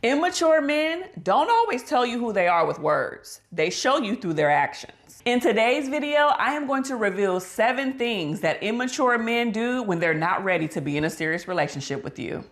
Immature men don't always tell you who they are with words. They show you through their actions. In today's video, I am going to reveal 7 things that immature men do when they're not ready to be in a serious relationship with you.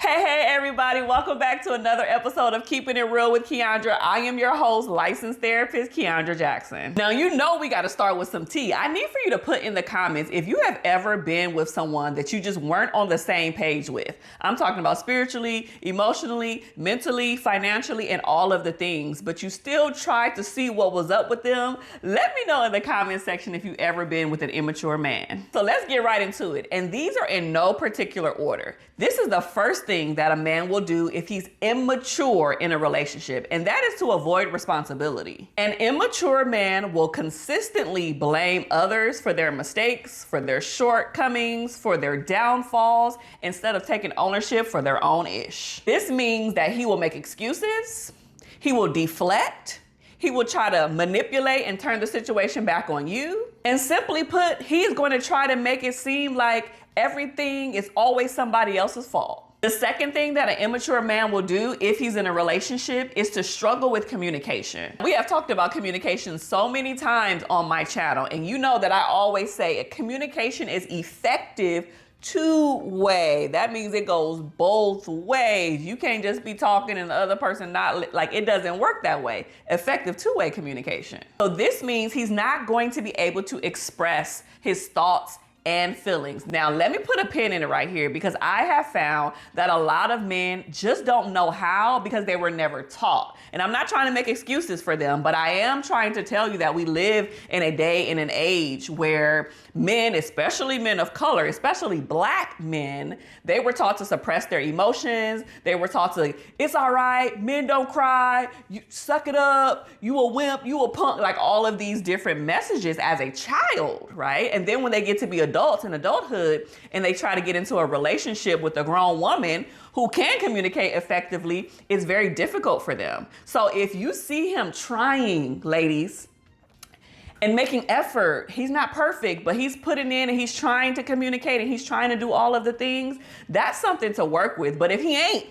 Hey everybody, welcome back to another episode of Keeping It Real with Keandra. I am your host, licensed therapist Keandra Jackson. Now you know we got to start with some tea. I need for you to put in the comments if you have ever been with someone that you just weren't on the same page with. I'm talking about spiritually, emotionally, mentally, financially, and all of the things, but you still tried to see what was up with them. Let me know in the comment section if you've ever been with an immature man. So let's get right into it. And these are in no particular order. This is the first thing that a man will do if he's immature in a relationship, and that is to avoid responsibility. An immature man will consistently blame others for their mistakes, for their shortcomings, for their downfalls, instead of taking ownership for their own ish. This means that he will make excuses, he will deflect, he will try to manipulate and turn the situation back on you. And simply put, he's going to try to make it seem like everything is always somebody else's fault. The second thing that an immature man will do if he's in a relationship is to struggle with communication. We have talked about communication so many times on my channel, and you know that I always say communication is effective two-way. That means it goes both ways. You can't just be talking and the other person not, like, it doesn't work that way. Effective two-way communication. So this means he's not going to be able to express his thoughts and feelings. Now, let me put a pin in it right here, because I have found that a lot of men just don't know how because they were never taught. And I'm not trying to make excuses for them, but I am trying to tell you that we live in a day and an age where men, especially men of color, especially black men, they were taught to suppress their emotions. They were taught to, it's all right, men don't cry, you suck it up, you a wimp, you a punk, like all of these different messages as a child, right? And then when they get to be adults in adulthood and they try to get into a relationship with a grown woman who can communicate effectively, it's very difficult for them. So if you see him trying, ladies, and making effort, he's not perfect, but he's putting in and he's trying to communicate and he's trying to do all of the things, that's something to work with. But if he ain't,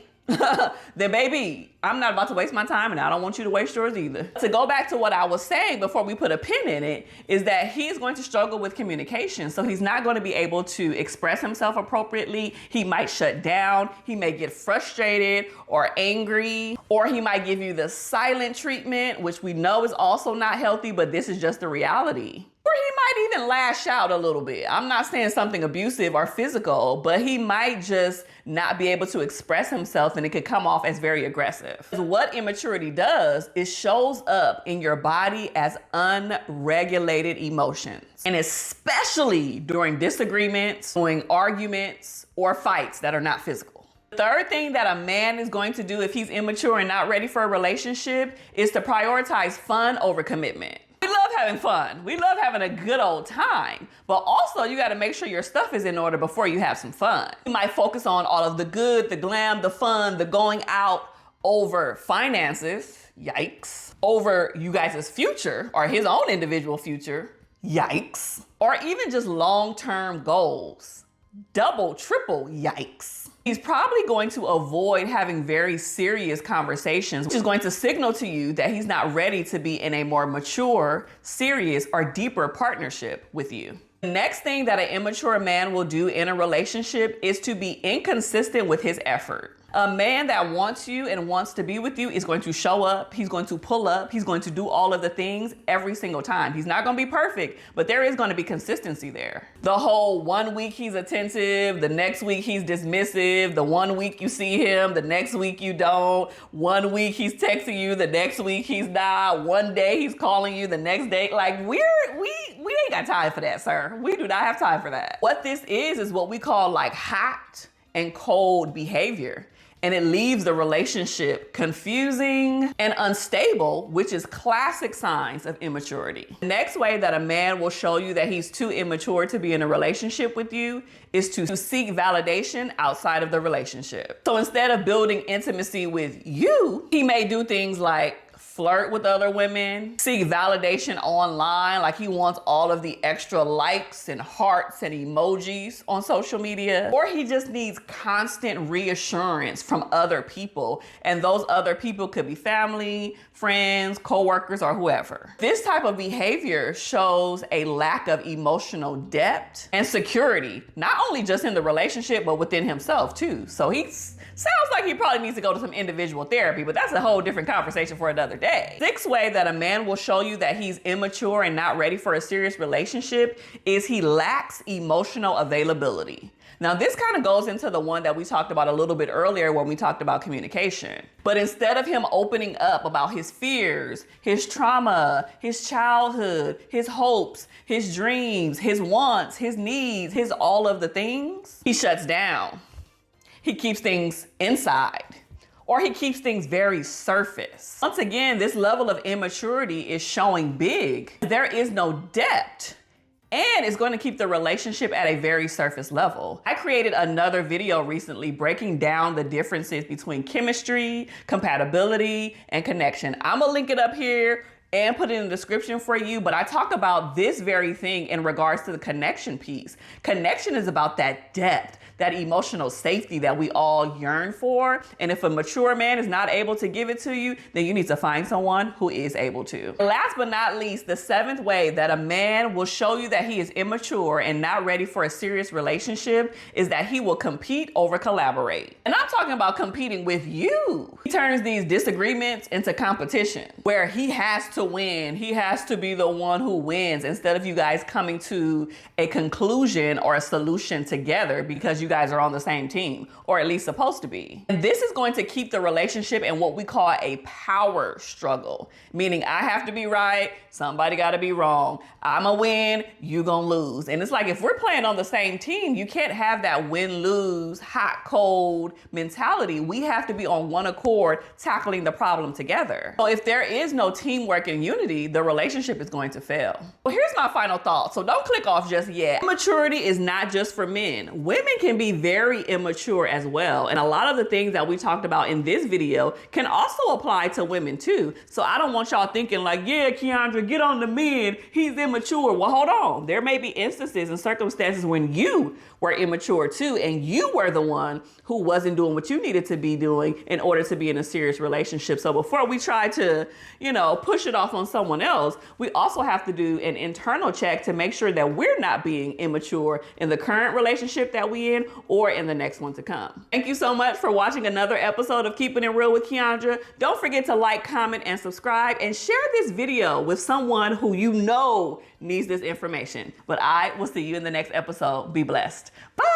then baby, I'm not about to waste my time, and I don't want you to waste yours either. To go back to what I was saying before we put a pin in it, is that he's going to struggle with communication. So he's not going to be able to express himself appropriately. He might shut down. He may get frustrated or angry, or he might give you the silent treatment, which we know is also not healthy, but this is just the reality. Or he might even lash out a little bit. I'm not saying something abusive or physical, but he might just not be able to express himself, and it could come off as very aggressive. What immaturity does is shows up in your body as unregulated emotions, and especially during disagreements, during arguments, or fights that are not physical. The third thing that a man is going to do if he's immature and not ready for a relationship is to prioritize fun over commitment. We love having fun. We love having a good old time, but also you got to make sure your stuff is in order before you have some fun. You might focus on all of the good, the glam, the fun, the going out over finances, yikes, over you guys' future or his own individual future, yikes, or even just long-term goals, double, triple, yikes. He's probably going to avoid having very serious conversations, which is going to signal to you that he's not ready to be in a more mature, serious, or deeper partnership with you. The next thing that an immature man will do in a relationship is to be inconsistent with his effort. A man that wants you and wants to be with you is going to show up, he's going to pull up, he's going to do all of the things every single time. He's not going to be perfect, but there is going to be consistency there. The whole 1 week he's attentive, the next week he's dismissive, the 1 week you see him, the next week you don't, 1 week he's texting you, the next week he's not, one day he's calling you, the next day, like we ain't got time for that, sir. We do not have time for that. What this is what we call like hot and cold behavior. And it leaves the relationship confusing and unstable, which is classic signs of immaturity. The next way that a man will show you that he's too immature to be in a relationship with you is to seek validation outside of the relationship. So instead of building intimacy with you, he may do things like flirt with other women, seek validation online, like he wants all of the extra likes and hearts and emojis on social media, or he just needs constant reassurance from other people, and those other people could be family, friends, co-workers, or whoever. This type of behavior shows a lack of emotional depth and security, not only just in the relationship, but within himself too. So sounds like he probably needs to go to some individual therapy, but that's a whole different conversation for another day. Sixth way that a man will show you that he's immature and not ready for a serious relationship is he lacks emotional availability. Now, this kind of goes into the one that we talked about a little bit earlier when we talked about communication. But instead of him opening up about his fears, his trauma, his childhood, his hopes, his dreams, his wants, his needs, his all of the things, he shuts down. He keeps things inside, or he keeps things very surface. Once again, this level of immaturity is showing big. There is no depth, and it's going to keep the relationship at a very surface level. I created another video recently breaking down the differences between chemistry, compatibility, and connection. I'm gonna link it up here and put it in the description for you, but I talk about this very thing in regards to the connection piece. Connection is about that depth, that emotional safety that we all yearn for. And if a mature man is not able to give it to you, then you need to find someone who is able to. Last but not least, the seventh way that a man will show you that he is immature and not ready for a serious relationship is that he will compete over collaborate. And I'm talking about competing with you. He turns these disagreements into competition, where he has to win. He has to be the one who wins instead of you guys coming to a conclusion or a solution together because you guys are on the same team, or at least supposed to be. And this is going to keep the relationship in what we call a power struggle, meaning I have to be right, somebody got to be wrong. I'm a win, you gonna lose. And it's like, if we're playing on the same team, you can't have that win-lose, hot-cold mentality. We have to be on one accord, tackling the problem together. So if there is no teamwork and unity, the relationship is going to fail. Well, here's my final thought. So don't click off just yet. Maturity is not just for men. Women can be very immature as well. And a lot of the things that we talked about in this video can also apply to women too. So I don't want y'all thinking like, yeah, Keandra, get on the men, he's immature. Well, hold on. There may be instances and circumstances when you were immature too, and you were the one who wasn't doing what you needed to be doing in order to be in a serious relationship. So before we try to, push it off on someone else, we also have to do an internal check to make sure that we're not being immature in the current relationship that we in or in the next one to come. Thank you so much for watching another episode of Keeping It Real with Keandra. Don't forget to like, comment, and subscribe, and share this video with someone who you know needs this information. But I will see you in the next episode. Be blessed. Bye.